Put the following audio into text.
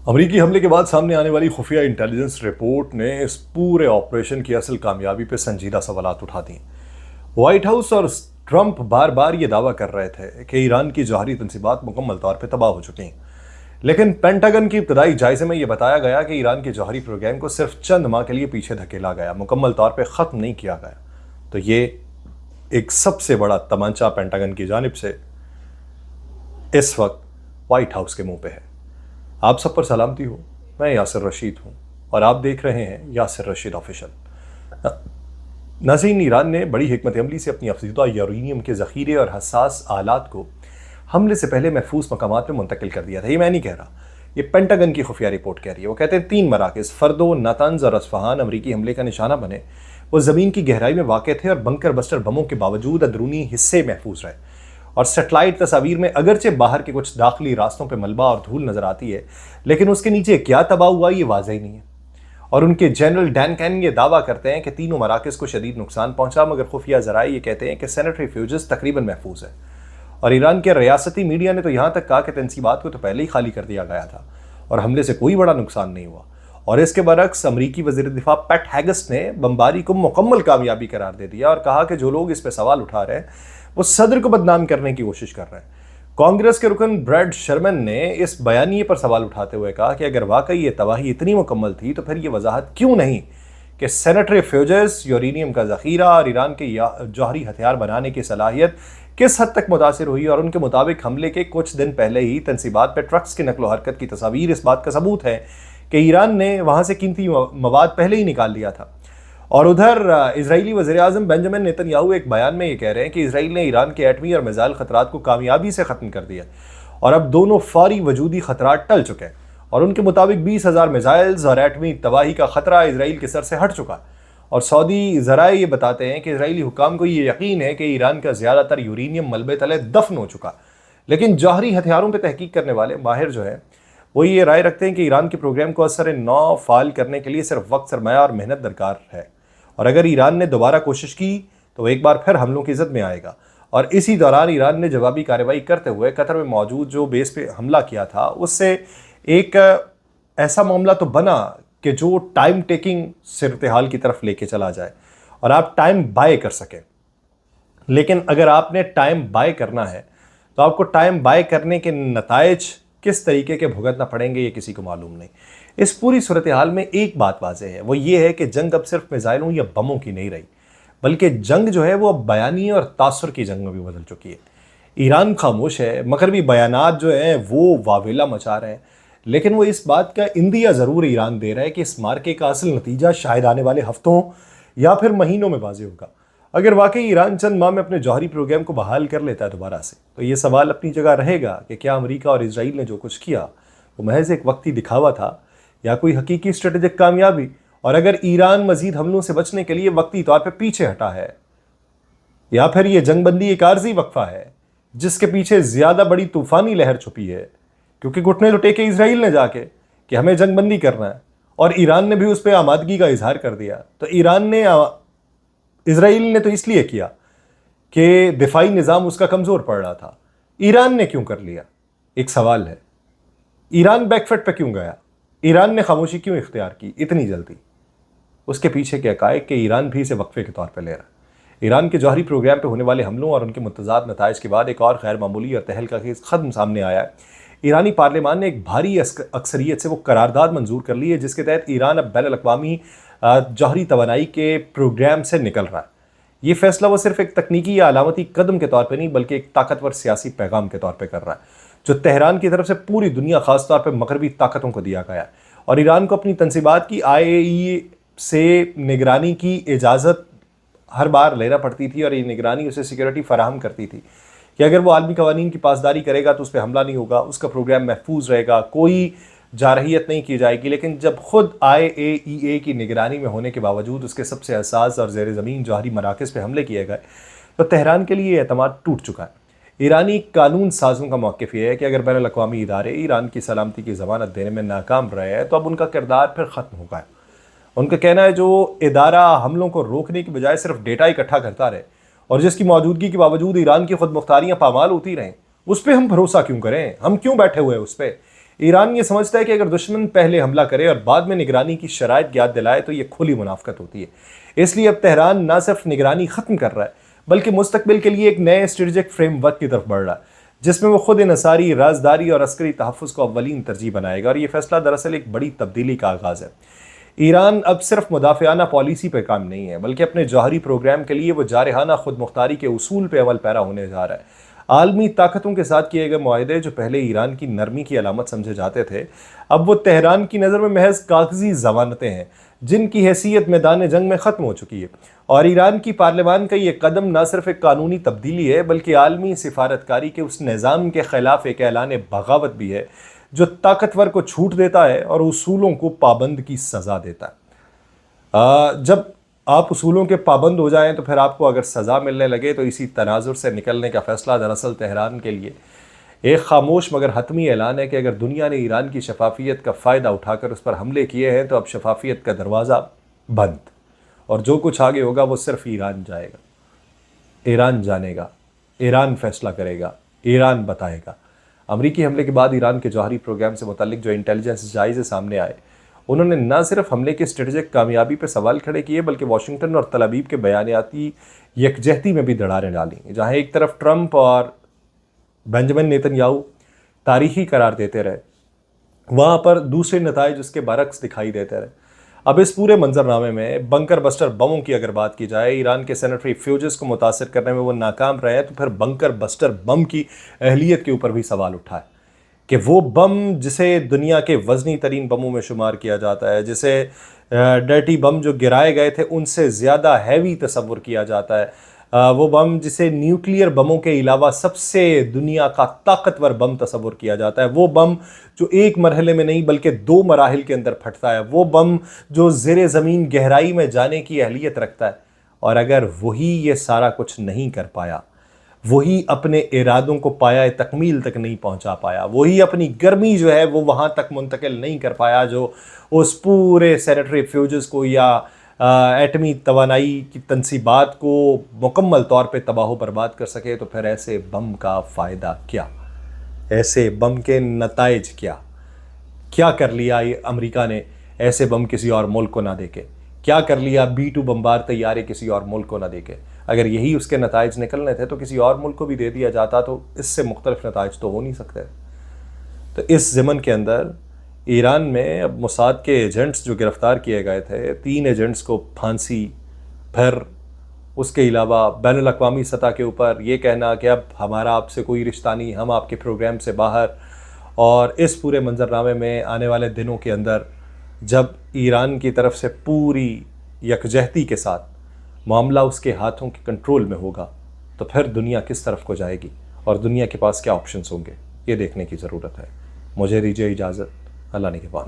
अमरीकी हमले के बाद सामने आने वाली खुफिया इंटेलिजेंस रिपोर्ट ने इस पूरे ऑपरेशन की असल कामयाबी पर संजीदा सवालात उठा दिए। व्हाइट हाउस और ट्रंप बार बार ये दावा कर रहे थे कि ईरान की जौहरी तंसीबात मुकम्मल तौर पर तबाह हो चुकी हैं, लेकिन पेंटागन की इब्तदाई जायजे में यह बताया गया कि ईरान के जौहरी प्रोग्राम को सिर्फ चंद माह के लिए पीछे धकेला गया, मुकम्मल तौर पर ख़त्म नहीं किया गया। तो ये एक सबसे बड़ा तमांचा पेंटागन की जानिब से इस वक्त व्हाइट हाउस के मुंह पे है। आप सब पर सलामती हो। मैं यासिर रशीद हूँ और आप देख रहे हैं यासिर रशीद ऑफिशियल। नाज़रीन, ईरान ने बड़ी हिकमत अमली से अपनी अफज़ीदा यूरेनियम के ज़ख़ीरे और हसास आलात को हमले से पहले महफूज मकामात पर मुंतकिल कर दिया था। ये मैं नहीं कह रहा, ये पेंटागन की खुफिया रिपोर्ट कह रही है। वो कहते हैं 3 मराकज़ फर्दो, नातांज और अस्फ़हान अमरीकी हमले का निशाना बने। वो ज़मीन की गहराई में वाक़ थे और बंकर बस्टर बमों के बावजूद अंदरूनी हिस्से महफूज रहे। और सेटेलाइट तस्वीर में अगरचे बाहर के कुछ दाखिली रास्तों पे मलबा और धूल नज़र आती है, लेकिन उसके नीचे क्या तबाह हुआ ये वाज़ेह नहीं है। और उनके जनरल डैन कैन ये दावा करते हैं कि तीनों मराकज़ को शदीद नुकसान पहुंचा, मगर खुफिया ज़राए ये कहते हैं कि सेनेटरी फ्यूजेस तकरीबन महफूज है। और ईरान के रियासती मीडिया ने तो यहाँ तक कहा कि तंसीबात को तो पहले ही खाली कर दिया गया था और हमले से कोई बड़ा नुकसान नहीं हुआ। और इसके बरक्स अमरीकी वज़ीर दिफा पैट हेगेस ने बमबारी को मुकम्मल कामयाबी करार दे दिया और कहा कि जो लोग इस पर सवाल उठा रहे हैं वो सदर को बदनाम करने की कोशिश कर रहे हैं। कांग्रेस के रुकन ब्रैड शर्मन ने इस बयानिए पर सवाल उठाते हुए कहा कि अगर वाकई ये तबाही इतनी मुकम्मल थी तो फिर ये वजाहत क्यों नहीं कि सेनेटरी फ्यूजेस, यूरेनियम का ज़ख़ीरा और ईरान के जौहरी हथियार बनाने की सलाहियत किस हद तक मुतासिर हुई। और उनके मुताबिक हमले के कुछ दिन पहले ही तंसीबात पर ट्रक्स की नकलो हरकत की तस्वीर इस बात का सबूत है कि ईरान ने वहाँ से कीमती मवाद पहले ही निकाल लिया था। और उधर इजरायली वज़ीर-ए-आज़म बेंजामिन नेतन्याहू एक बयान में ये कह रहे हैं कि इसराइल ने ईरान के एटमी और मिसाइल खतरात को कामयाबी से ख़त्म कर दिया और अब दोनों फौरी वजूदी खतरात टल चुके हैं। और उनके मुताबिक 20,000 मिसाइल्स और एटमी तबाही का ख़तरा इसराइल के सर से हट चुका। और सऊदी ज़राए ये बताते हैं कि इसराइली हुकाम को ये यकीन है कि ईरान का ज़्यादातर यूरेनियम मलबे तले दफन हो चुका, लेकिन जौहरी हथियारों पर तहकीक करने वाले माहिर जो है वो ये राय रखते हैं कि ईरान के प्रोग्राम को असर नौ फाल करने के लिए सिर्फ वक्त, सरमाया और मेहनत दरकार है। और अगर ईरान ने दोबारा कोशिश की तो वो एक बार फिर हमलों की ज़द में आएगा। और इसी दौरान ईरान ने जवाबी कार्रवाई करते हुए कतर में मौजूद जो बेस पे हमला किया था उससे एक ऐसा मामला तो बना कि जो टाइम टेकिंग सूरत-ए-हाल की तरफ लेके चला जाए और आप टाइम बाय कर सकें। लेकिन अगर आपने टाइम बाय करना है तो आपको टाइम बाय करने के नताइज किस तरीके के भुगतना पड़ेंगे ये किसी को मालूम नहीं। इस पूरी सूरत हाल में एक बात वाज़ेह है, वो ये है कि जंग अब सिर्फ मिसाइलों या बमों की नहीं रही, बल्कि जंग जो है वो अब बयानी और तासुर की जंग में भी बदल चुकी है। ईरान खामोश है, मगरबी बयानात जो हैं वो वावेला मचा रहे हैं, लेकिन वो इस बात का इंदिया ज़रूर ईरान दे रहा है कि इस मार्के का असल नतीजा शायद आने वाले हफ्तों या फिर महीनों में वाज़ेह होगा। अगर वाकई ईरान चंद माह में अपने जौहरी प्रोग्राम को बहाल कर लेता है दोबारा से, तो ये सवाल अपनी जगह रहेगा कि क्या अमेरिका और इसराइल ने जो कुछ किया वो महज एक वक्ती दिखावा था या कोई हकीकी स्ट्रेटेजिक कामयाबी। और अगर ईरान मजीद हमलों से बचने के लिए वक्ती तौर पर पीछे हटा है या फिर ये जंगबंदी एक आर्जी वक्फा है जिसके पीछे ज़्यादा बड़ी तूफ़ानी लहर छुपी है, क्योंकि घुटने तो टेके इसराइल ने जाके कि हमें जंगबंदी करना है और ईरान ने भी उस पर आमादगी का इजहार कर दिया। तो इसराइल ने तो इसलिए किया कि दिफाई निज़ाम उसका कमज़ोर पड़ रहा था। ईरान ने क्यों कर लिया? एक सवाल है। ईरान बैकफुट पे क्यों गया? ईरान ने खामोशी क्यों इख्तियार की इतनी जल्दी? उसके पीछे के हक़ाइक़ कि ईरान भी इसे वक्फे के तौर पर ले रहा है। ईरान के जौहरी प्रोग्राम पर होने वाले हमलों और उनके मुतज़ाद नताइज के बाद एक और गैर मामूली और तहलका खेज़ ख़त्म सामने आया है। ईरानी पार्लियामान ने एक भारी अक्सरियत से वो करारदाद मंजूर कर ली है जिसके तहत ईरान अब बैनुल अक़वामी जौहरी तवानाई के प्रोग्राम से निकल रहा है। ये फैसला वो सिर्फ एक तकनीकी या अलामती कदम के तौर पर नहीं, बल्कि एक ताकतवर सियासी पैगाम के तौर पर कर रहा है जो तेहरान की तरफ से पूरी दुनिया, खास तौर पर मगरबी ताकतों को दिया गया है। और ईरान को अपनी तंसीबात की IAEA से निगरानी की इजाज़त हर बार लेना पड़ती थी और ये निगरानी उसे सिक्योरिटी फराहम करती थी कि अगर वो आलमी कवानीन की पासदारी करेगा तो उस पर हमला नहीं होगा, उसका प्रोग्राम महफूज रहेगा, कोई जारहियत नहीं की जाएगी। लेकिन जब खुद IAEA की निगरानी में होने के बावजूद उसके सबसे हसास और ज़ेर ज़मीन जौहरी मराकज़ पे हमले किए गए तो तेहरान के लिए एतमाद टूट चुका है। ईरानी कानून साजों का मौक़िफ़ ये है कि अगर बैनुल अक़वामी इदारे ईरान की सलामती की ज़मानत देने में नाकाम रहे हैं तो अब उनका किरदार फिर ख़त्म होगा है। उनका कहना है जो इदारा हमलों को रोकने की बजाय सिर्फ डेटा इकट्ठा करता रहे और जिसकी मौजूदगी के बावजूद ईरान की खुद मुख्तारियाँ पामाल होती रहें, उस पर हम भरोसा क्यों करें? हम क्यों बैठे हुए हैं उस पर? ایران یہ سمجھتا ہے کہ اگر دشمن پہلے حملہ کرے اور بعد میں نگرانی کی شرائط یاد دلائے تو یہ کھلی منافقت ہوتی ہے۔ اس لیے اب تہران نہ صرف نگرانی ختم کر رہا ہے بلکہ مستقبل کے لیے ایک نئے اسٹریٹجک فریم ورک کی طرف بڑھ رہا ہے جس میں وہ خود انحصاری، رازداری اور عسکری تحفظ کو اولین ترجیح بنائے گا، اور یہ فیصلہ دراصل ایک بڑی تبدیلی کا آغاز ہے۔ ایران اب صرف مدافعانہ پالیسی پہ کام نہیں ہے بلکہ اپنے جوہری پروگرام کے لیے وہ جارحانہ خود مختاری کے اصول پہ عمل پیرا ہونے جا رہا ہے۔ عالمی طاقتوں کے ساتھ کیے گئے معاہدے جو پہلے ایران کی نرمی کی علامت سمجھے جاتے تھے، اب وہ تہران کی نظر میں محض کاغذی ضمانتیں ہیں جن کی حیثیت میدان جنگ میں ختم ہو چکی ہے۔ اور ایران کی پارلیمان کا یہ قدم نہ صرف ایک قانونی تبدیلی ہے بلکہ عالمی سفارتکاری کے اس نظام کے خلاف ایک اعلان بغاوت بھی ہے جو طاقتور کو چھوٹ دیتا ہے اور اصولوں کو پابند کی سزا دیتا ہے۔ جب آپ اصولوں کے پابند ہو جائیں تو پھر آپ کو اگر سزا ملنے لگے تو اسی تناظر سے نکلنے کا فیصلہ دراصل تہران کے لیے ایک خاموش مگر حتمی اعلان ہے کہ اگر دنیا نے ایران کی شفافیت کا فائدہ اٹھا کر اس پر حملے کیے ہیں تو اب شفافیت کا دروازہ بند، اور جو کچھ آگے ہوگا وہ صرف ایران جائے گا، ایران جانے گا، ایران فیصلہ کرے گا، ایران بتائے گا۔ امریکی حملے کے بعد ایران کے جوہری پروگرام سے متعلق جو انٹیلیجنس جائزے سامنے آئے، انہوں نے نہ صرف حملے کی اسٹریٹجک کامیابی پہ سوال کھڑے کیے بلکہ واشنگٹن اور تل ابیب کے بیانیاتی یکجہتی میں بھی دراڑیں ڈالیں۔ جہاں ایک طرف ٹرمپ اور بنجمن نیتن یاہو تاریخی قرار دیتے رہے، وہاں پر دوسرے نتائج اس کے برعکس دکھائی دیتے رہے۔ اب اس پورے منظرنامے میں بنکر بسٹر بموں کی اگر بات کی جائے، ایران کے سینیٹری فیوجز کو متاثر کرنے میں وہ ناکام رہے ہیں، تو پھر بنکر بسٹر بم کی اہلیت کے اوپر بھی سوال اٹھا ہے کہ وہ بم جسے دنیا کے وزنی ترین بموں میں شمار کیا جاتا ہے، جسے ڈرٹی بم جو گرائے گئے تھے ان سے زیادہ ہیوی تصور کیا جاتا ہے، وہ بم جسے نیوکلیئر بموں کے علاوہ سب سے دنیا کا طاقتور بم تصور کیا جاتا ہے، وہ بم جو ایک مرحلے میں نہیں بلکہ 2 مراحل کے اندر پھٹتا ہے، وہ بم جو زیر زمین گہرائی میں جانے کی اہلیت رکھتا ہے، اور اگر وہی یہ سارا کچھ نہیں کر پایا، وہی اپنے ارادوں کو پایہ تکمیل تک نہیں پہنچا پایا، وہی اپنی گرمی جو ہے وہ وہاں تک منتقل نہیں کر پایا جو اس پورے سینیٹری فیوجز کو یا ایٹمی توانائی کی تنصیبات کو مکمل طور پہ تباہ و برباد کر سکے، تو پھر ایسے بم کا فائدہ کیا؟ ایسے بم کے نتائج کیا؟ کیا کر لیا امریکہ نے ایسے بم کسی اور ملک کو نہ دے کے؟ کیا کر لیا B-2 بمبار طیارے کسی اور ملک کو نہ دے کے؟ اگر یہی اس کے نتائج نکلنے تھے تو کسی اور ملک کو بھی دے دیا جاتا، تو اس سے مختلف نتائج تو ہو نہیں سکتے۔ تو اس ضمن کے اندر ایران میں اب موساد کے ایجنٹس جو گرفتار کیے گئے تھے، 3 ایجنٹس کو پھانسی، پھر اس کے علاوہ بین الاقوامی سطح کے اوپر یہ کہنا کہ اب ہمارا آپ سے کوئی رشتہ نہیں، ہم آپ کے پروگرام سے باہر، اور اس پورے منظرنامے میں آنے والے دنوں کے اندر جب ایران کی طرف سے پوری یکجہتی کے ساتھ معاملہ اس کے ہاتھوں کے کنٹرول میں ہوگا تو پھر دنیا کس طرف کو جائے گی اور دنیا کے پاس کیا آپشنز ہوں گے، یہ دیکھنے کی ضرورت ہے۔ مجھے دیجیے اجازت، اللہ نگہبان۔